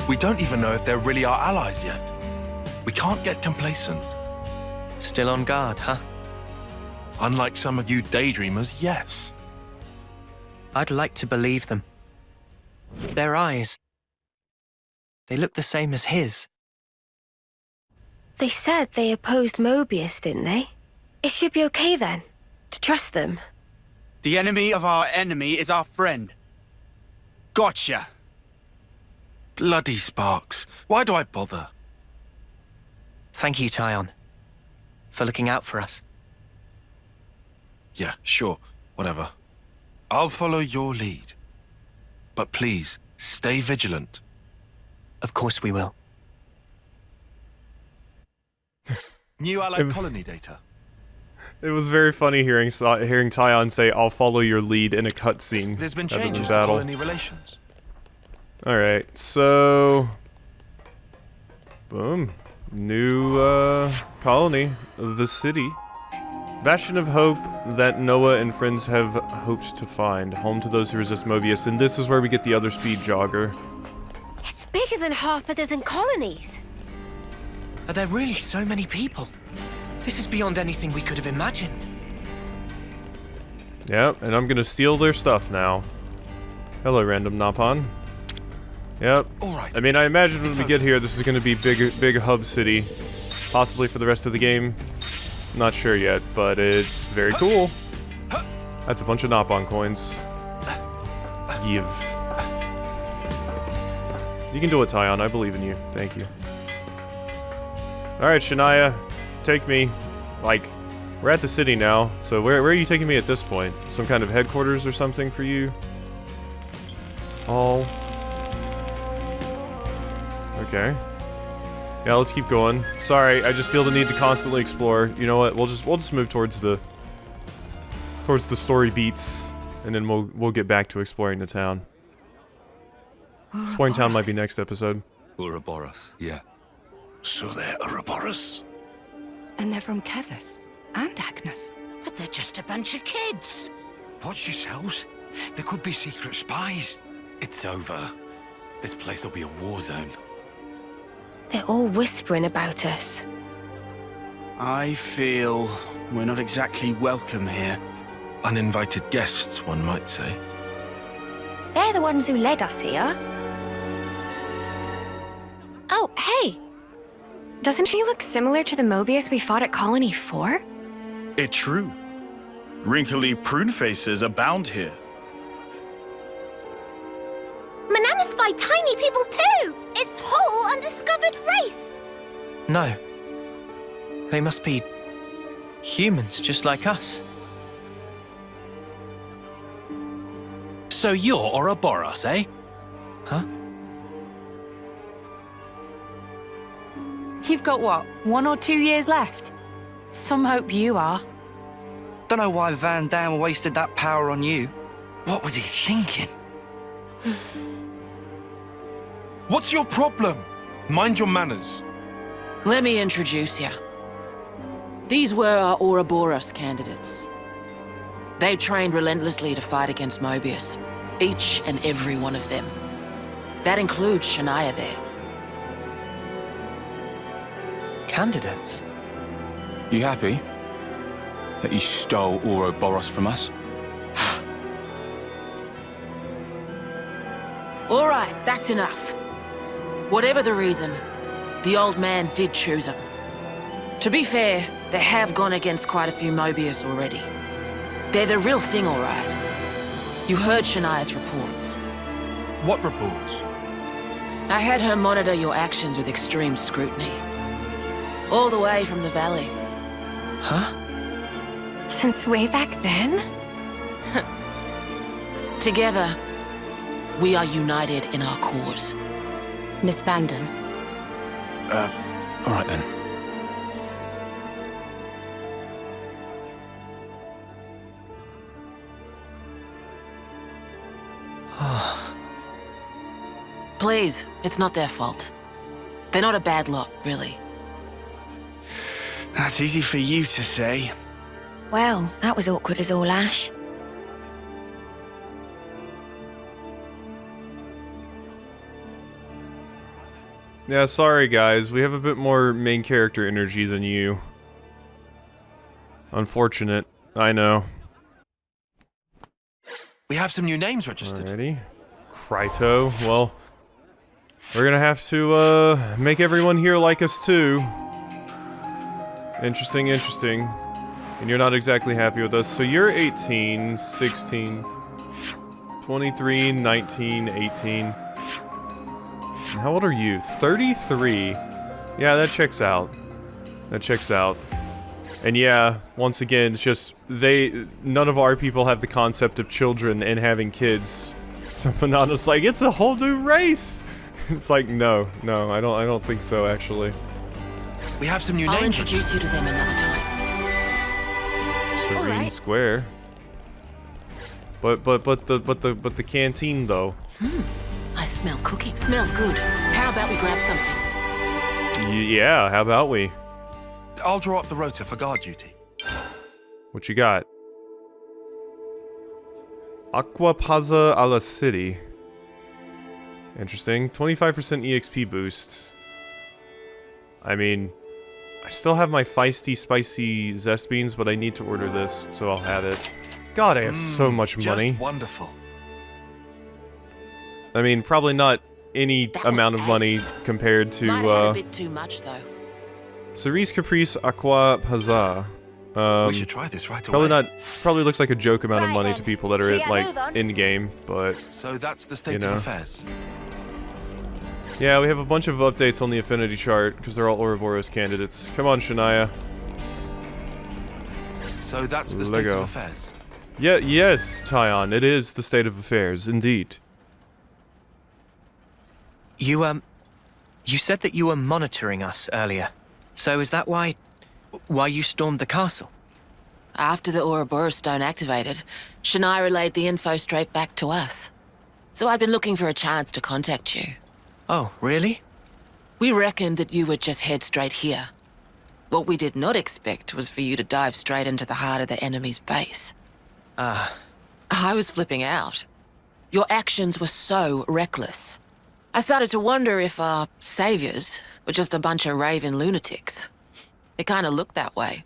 We don't even know if they're really our allies yet. We can't get complacent. Still on guard, huh? Unlike some of you daydreamers, yes. I'd like to believe them. Their eyes. They look the same as his. They said they opposed Mobius, didn't they? It should be okay then, to trust them. The enemy of our enemy is our friend. Gotcha. Bloody Sparks. Why do I bother? Thank you, Tyon, for looking out for us. Yeah, sure. Whatever. I'll follow your lead. But please, stay vigilant. Of course we will. New allied colony data. It was very funny hearing Tyon say, "I'll follow your lead" in a cutscene. There's been rather than changes to battle. colony relations. Alright, so... Boom. New, colony. The city. Bastion of hope that Noah and friends have hoped to find. Home to those who resist Mobius. And this is where we get the other speed jogger. It's bigger than half a dozen colonies. Are there really so many people? This is beyond anything we could have imagined. Yep, and I'm gonna steal their stuff now. Hello, random Napon. Yep. Alright. I mean, I imagine when we get here, this is gonna be big hub city. Possibly for the rest of the game. Not sure yet, but it's very cool. That's a bunch of Napon coins. Give. You can do it, Tyon. I believe in you. Thank you. Alright, Shania. Take me. Like, we're at the city now, so where are you taking me at this point? Some kind of headquarters or something for you? all. Okay. Yeah, let's keep going. Sorry, I just feel the need to constantly explore. You know what? We'll just move towards the story beats, and then we'll get back to exploring the town. Exploring town might be next episode. Ouroboros, yeah. So they're Ouroboros? And they're from Keves and Agnus. But they're just a bunch of kids. Watch yourselves. There could be secret spies. It's over. This place will be a war zone. They're all whispering about us. I feel we're not exactly welcome here. Uninvited guests, one might say. They're the ones who led us here. Oh, hey! Doesn't she look similar to the Mobius we fought at Colony 4? It's true. Wrinkly prune faces abound here. Manana spy tiny people too! It's whole undiscovered race! No. They must be humans just like us. So you're Ouroboros, eh? Huh? You've got what, 1 or 2 years left? Some hope you are. Don't know why Van Dam wasted that power on you. What was he thinking? What's your problem? Mind your manners. Let me introduce you. These were our Ouroboros candidates. They trained relentlessly to fight against Mobius. Each and every one of them. That includes Shania there. Candidates? You happy that you stole Ouroboros from us? All right, that's enough. Whatever the reason, the old man did choose them. To be fair, they have gone against quite a few Mobius already. They're the real thing, all right. You heard Shania's reports. What reports? I had her monitor your actions with extreme scrutiny. All the way from the valley. Huh? Since way back then? Together, we are united in our cause. Miss Vanden. All right then. Please, it's not their fault. They're not a bad lot, really. That's easy for you to say. Well, that was awkward as all ash. Yeah, sorry guys, we have a bit more main character energy than you. Unfortunate, I know. We have some new names registered. Alrighty. Kryto, well, we're gonna have to, make everyone here like us too. Interesting, interesting. And you're not exactly happy with us, so you're 18, 16, 23, 19, 18. And how old are you? 33. Yeah, that checks out. That checks out. And yeah, once again, it's just, none of our people have the concept of children and having kids. So Manana's like, it's a whole new race! It's like, no, I don't think so, actually. We have some new I'll names. introduce you to them another time. Serene Alright. Square. But the canteen though. I smell cooking. Smells good. How about we grab something? Yeah, how about we? I'll draw up the rota for guard duty. What you got? Aqua Plaza a la City. Interesting. 25% EXP boosts. I mean, I still have my feisty, spicy zest beans, but I need to order this, so I'll have it. God, I have so much money. Just wonderful. I mean, probably not any amount of money compared to, Might have had a bit too much, though. Cerise Caprice Aqua Plaza. We should try this right away. Probably looks like a joke amount of money to people that are, Move on. like, in-game, but... So that's the state You know. of affairs. Yeah, we have a bunch of updates on the affinity chart, because they're all Ouroboros candidates. Come on, Shania. So that's the Lego. state of affairs. Yeah, yes, Tyon, it is the state of affairs, indeed. You said that you were monitoring us earlier. So is that why you stormed the castle? After the Ouroboros stone activated, Shania relayed the info straight back to us. So I'd been looking for a chance to contact you. Oh, really? We reckoned that you would just head straight here. What we did not expect was for you to dive straight into the heart of the enemy's base. I was flipping out. Your actions were so reckless. I started to wonder if our saviors were just a bunch of raving lunatics. It kind of looked that way.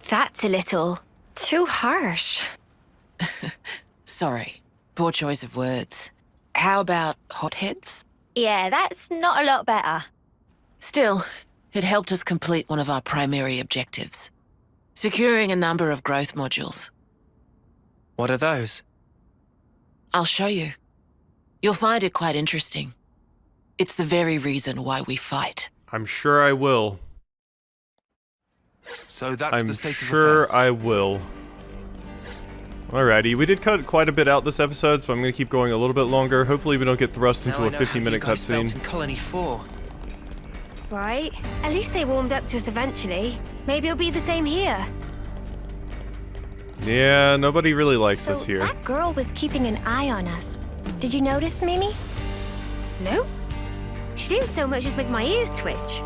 That's a little too harsh. Sorry, poor choice of words. How about hotheads? Yeah, that's not a lot better. Still, it helped us complete one of our primary objectives. Securing a number of growth modules. What are those? I'll show you. You'll find it quite interesting. It's the very reason why we fight. I'm sure I will. So that's I'm the state of sure affairs. I will. Alrighty, we did cut quite a bit out this episode, so I'm going to keep going a little bit longer. Hopefully we don't get thrust into a 50-minute cutscene. In Colony 4. Right. At least they warmed up to us eventually. Maybe it'll be the same here. Yeah, nobody really likes us here. That girl was keeping an eye on us. Did you notice, Mimi? No. She didn't so much as make my ears twitch.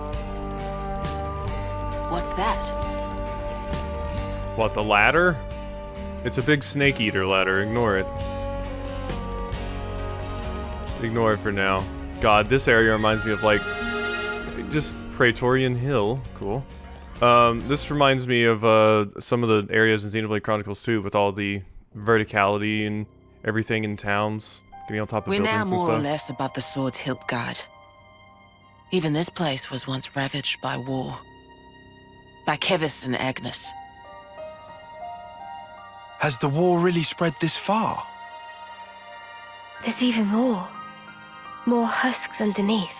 What's that? What, the ladder? It's a big snake eater ladder. Ignore it. Ignore it for now. God, this area reminds me of, like, just Praetorian Hill. Cool. This reminds me of some of the areas in Xenoblade Chronicles 2 with all the verticality and everything in towns. Getting on top of buildings and stuff. We're now more or less above the sword's hilt guard. Even this place was once ravaged by war. By Keves and Agnus. Has the war really spread this far? There's even more. More husks underneath.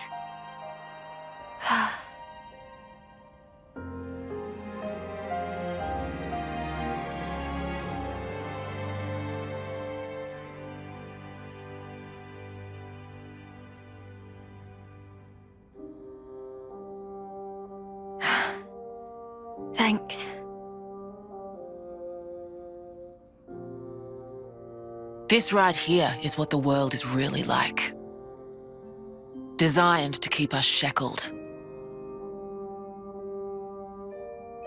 Thanks. This right here is what the world is really like. Designed to keep us shackled.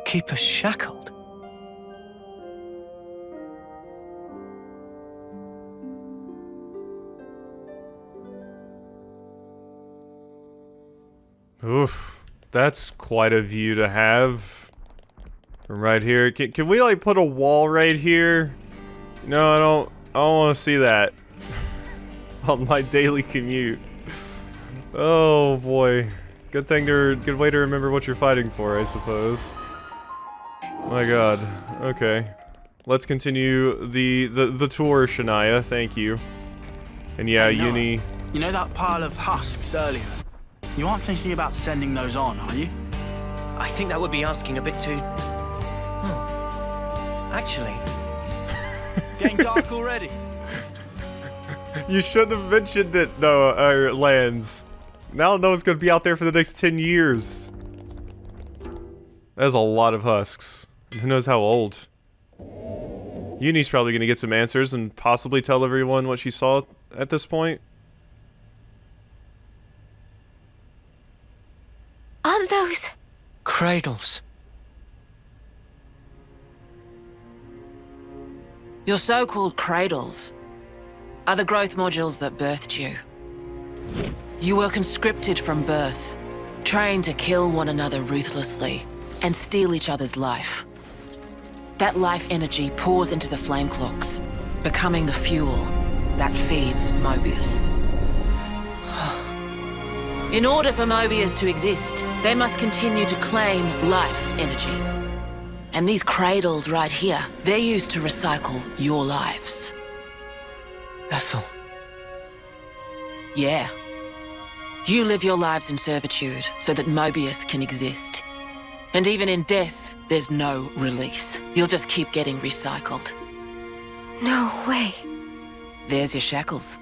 Keep us shackled? Oof. That's quite a view to have. From right here. Can we, like, put a wall right here? No, I don't want to see that. On my daily commute. Oh, boy. Good way to remember what you're fighting for, I suppose. My god. Okay. Let's continue the tour, Shania. Thank you. And yeah, Hey, Noah, Uni... You know that pile of husks earlier? You aren't thinking about sending those on, are you? I think that would be asking a bit too... Actually... Getting dark already. You shouldn't have mentioned it, though, Lance. Now Noah's gonna be out there for the next 10 years. That's a lot of husks. And who knows how old. Uni's probably gonna get some answers and possibly tell everyone what she saw at this point. Aren't those... cradles? Your so-called cradles are the growth modules that birthed you. You were conscripted from birth, trained to kill one another ruthlessly and steal each other's life. That life energy pours into the flame clocks, becoming the fuel that feeds Mobius. In order for Mobius to exist, they must continue to claim life energy. And these cradles right here, they're used to recycle your lives. Ethel. Yeah. You live your lives in servitude so that Mobius can exist. And even in death, there's no release. You'll just keep getting recycled. No way. There's your shackles.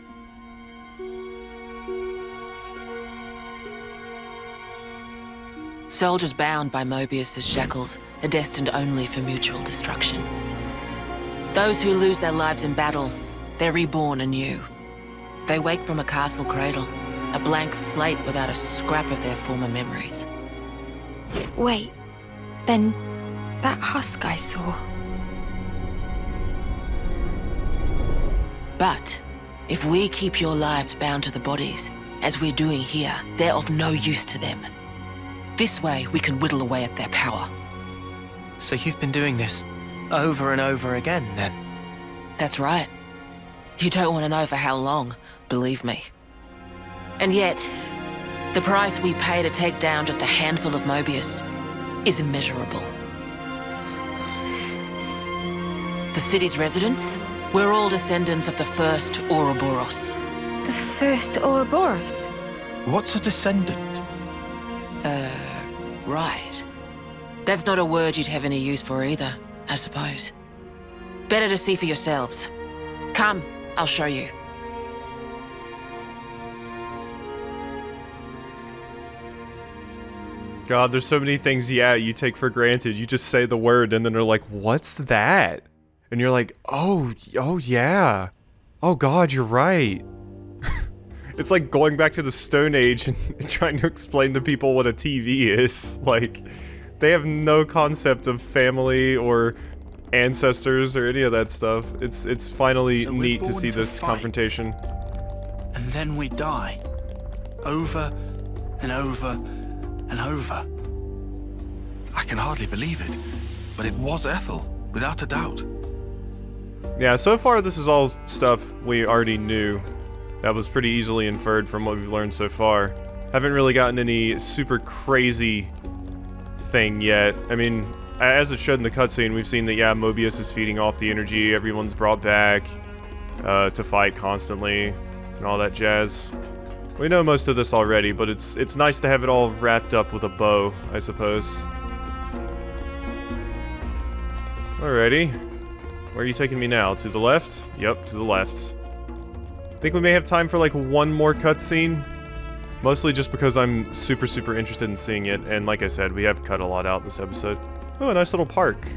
Soldiers bound by Mobius's shackles are destined only for mutual destruction. Those who lose their lives in battle, they're reborn anew. They wake from a castle cradle, a blank slate without a scrap of their former memories. Wait, then that husk I saw. But if we keep your lives bound to the bodies, as we're doing here, they're of no use to them. This way, we can whittle away at their power. So you've been doing this over and over again, then? That's right. You don't want to know for how long, believe me. And yet, the price we pay to take down just a handful of Mobius is immeasurable. The city's residents, we're all descendants of the first Ouroboros. The first Ouroboros? What's a descendant? Right. That's not a word you'd have any use for either, I suppose. Better to see for yourselves. Come, I'll show you. God, there's so many things, yeah, you take for granted. You just say the word and then they're like, what's that? And you're like, oh yeah. Oh God, you're right. It's like going back to the Stone Age and trying to explain to people what a TV is. Like, they have no concept of family or ancestors or any of that stuff. It's finally neat to see this confrontation. And then we die. Over and over and over. I can hardly believe it, but it was Ethel, without a doubt. Yeah, so far this is all stuff we already knew. That was pretty easily inferred from what we've learned so far. Haven't really gotten any super crazy thing yet. I mean, as it showed in the cutscene, we've seen that, yeah, Mobius is feeding off the energy, everyone's brought back to fight constantly, and all that jazz. We know most of this already, but it's nice to have it all wrapped up with a bow, I suppose. Alrighty. Where are you taking me now? To the left? Yep, to the left. Think we may have time for like one more cutscene. Mostly just because I'm super interested in seeing it, and like I said, we have cut a lot out in this episode. Oh, a nice little park.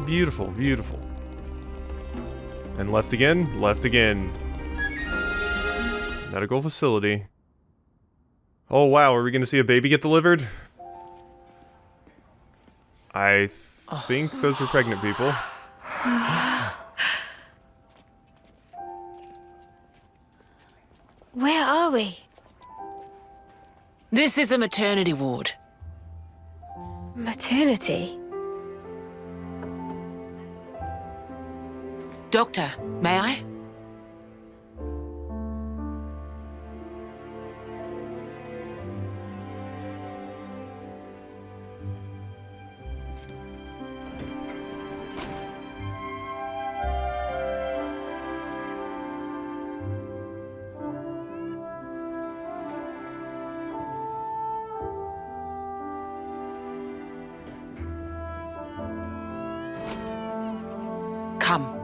Beautiful, beautiful. And left again, left again. Medical facility. Oh wow, are we gonna see a baby get delivered? I think those are pregnant people. Where are we? This is a maternity ward. Maternity? Doctor, may I? Come.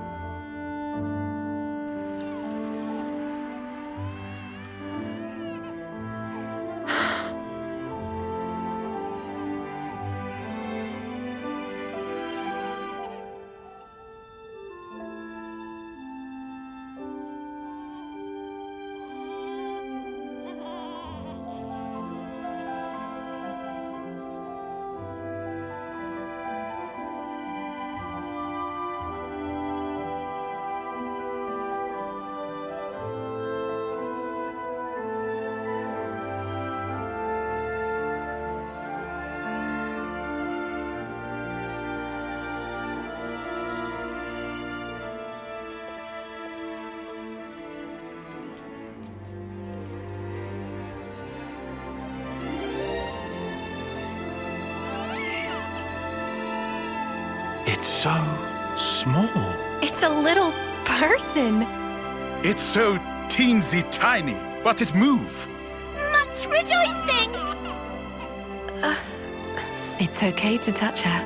It's so small. It's a little person. It's so teensy tiny, but it moves. Much rejoicing! It's okay to touch her.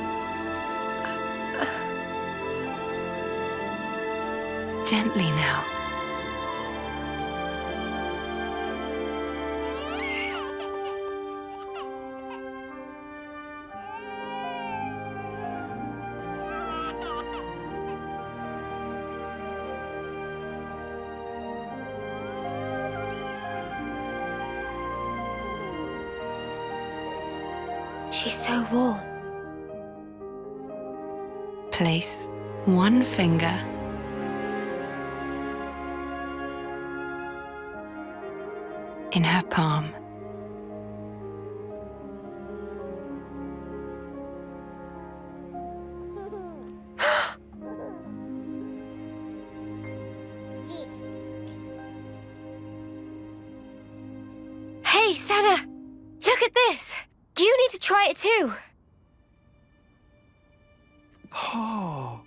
Gently now. She's so warm. Place one finger in her palm. Hey, Senna! Look at this! You need to try it too! Oh.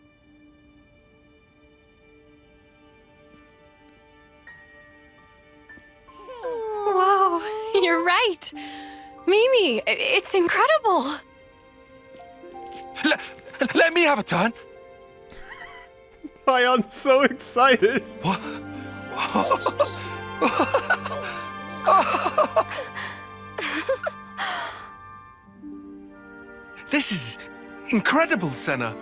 Whoa, you're right. Mimi, it's incredible. Let me have a turn. I'm so excited. What? This is incredible, Senna.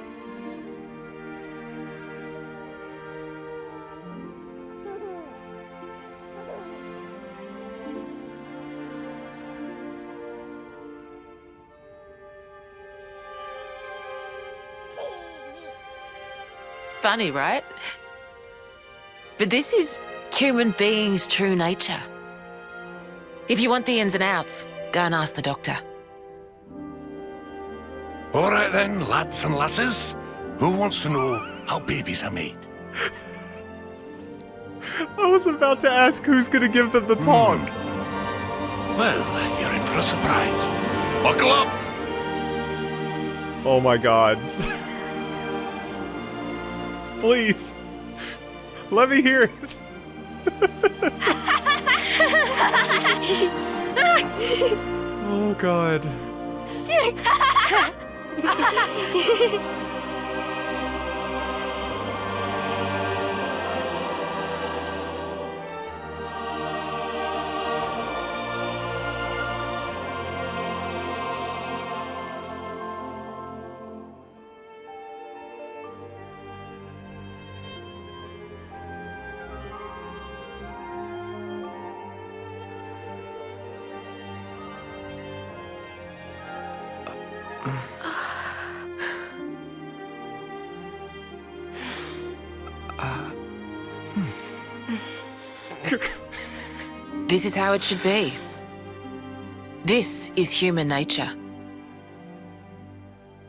Funny, right? But this is human beings' true nature. If you want the ins and outs, go and ask the doctor. All right then, lads and lasses. Who wants to know how babies are made? I was about to ask who's gonna give them the talk. Well, you're in for a surprise. Buckle up! Oh my god. Please. Let me hear it. Oh god. This is how it should be. This is human nature.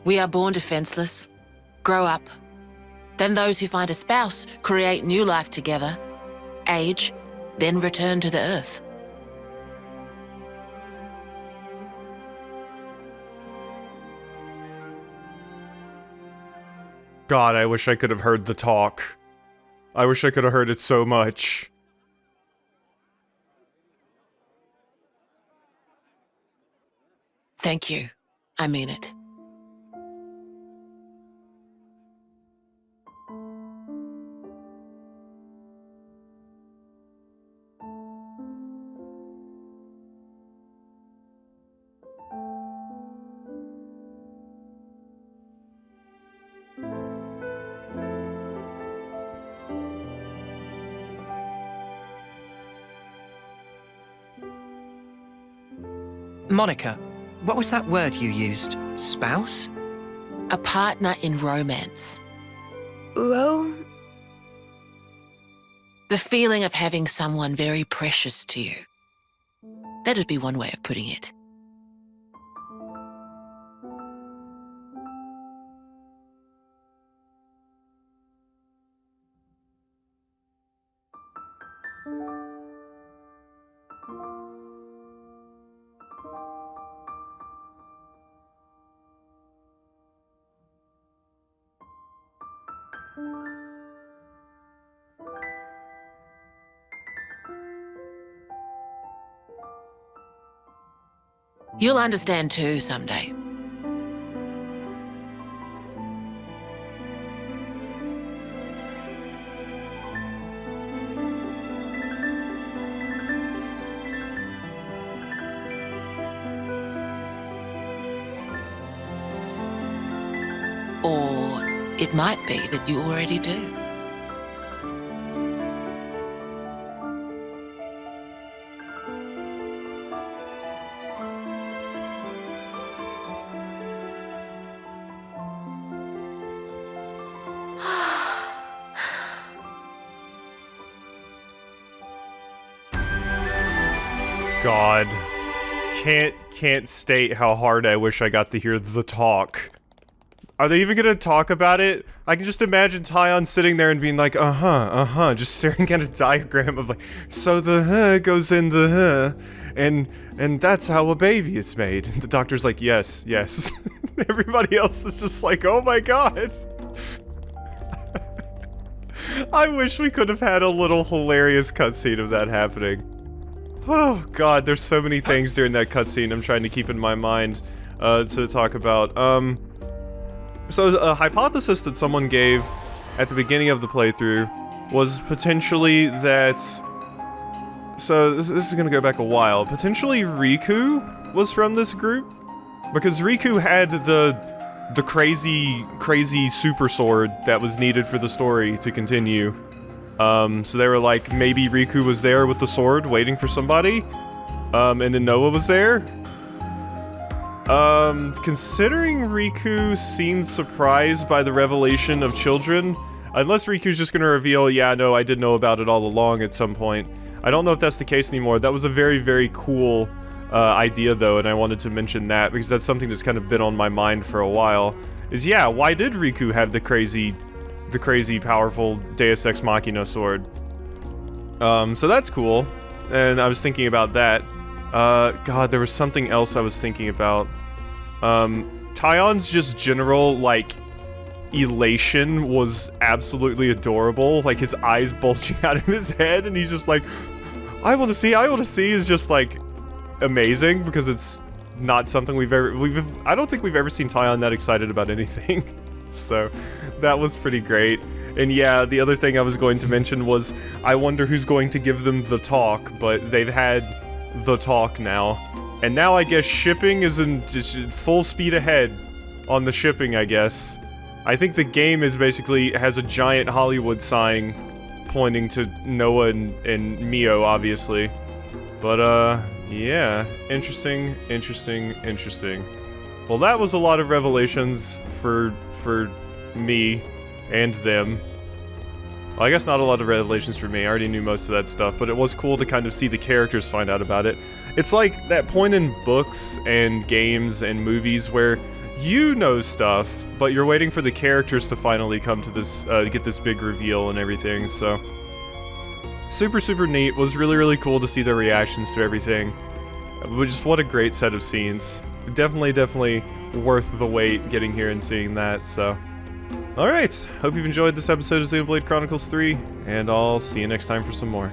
We are born defenseless, grow up. Then those who find a spouse create new life together, age, then return to the earth. God, I wish I could have heard the talk. I wish I could have heard it so much. Thank you. I mean it. Monica, what was that word you used? Spouse? A partner in romance. Rome? The feeling of having someone very precious to you. That'd be one way of putting it. You'll understand too someday. Or it might be that you already do. God. Can't state how hard I wish I got to hear the talk. Are they even gonna talk about it? I can just imagine Tyon sitting there and being like, just staring at a diagram of like, so the goes in the and that's how a baby is made. And the doctor's like, yes. Everybody else is just like, oh my god. I wish we could have had a little hilarious cutscene of that happening. Oh god, there's so many things during that cutscene I'm trying to keep in my mind to talk about. So a hypothesis that someone gave at the beginning of the playthrough was potentially that... So this is gonna go back a while. Potentially Riku was from this group? Because Riku had the crazy super sword that was needed for the story to continue. So they were like, maybe Riku was there with the sword waiting for somebody. And then Noah was there. Considering Riku seemed surprised by the revelation of children, unless Riku's just gonna reveal, yeah, no, I did know about it all along at some point. I don't know if that's the case anymore. That was a very, very cool idea though, and I wanted to mention that because that's something that's kind of been on my mind for a while. Is yeah, why did Riku have the crazy powerful Deus Ex Machina sword? So that's cool, and I was thinking about that. God, there was something else I was thinking about. Tyon's just general, like, elation was absolutely adorable. Like, his eyes bulging out of his head, and he's just like, I want to see, is just, like, amazing, because it's not something I don't think we've ever seen Tyon that excited about anything. So, that was pretty great. And yeah, the other thing I was going to mention was, I wonder who's going to give them the talk, but they've had the talk now. And now I guess shipping is in just full speed ahead on the shipping, I guess. I think the game is basically has a giant Hollywood sign pointing to Noah and Mio, obviously. But, yeah. Interesting. Well, that was a lot of revelations for me and them. Well, I guess not a lot of revelations for me. I already knew most of that stuff, but it was cool to kind of see the characters find out about it. It's like that point in books and games and movies where you know stuff, but you're waiting for the characters to finally come to this, get this big reveal and everything, so... Super neat. Was really cool to see their reactions to everything. Just what a great set of scenes. Definitely worth the wait getting here and seeing that, so... Alright, hope you've enjoyed this episode of Xenoblade Chronicles 3, and I'll see you next time for some more.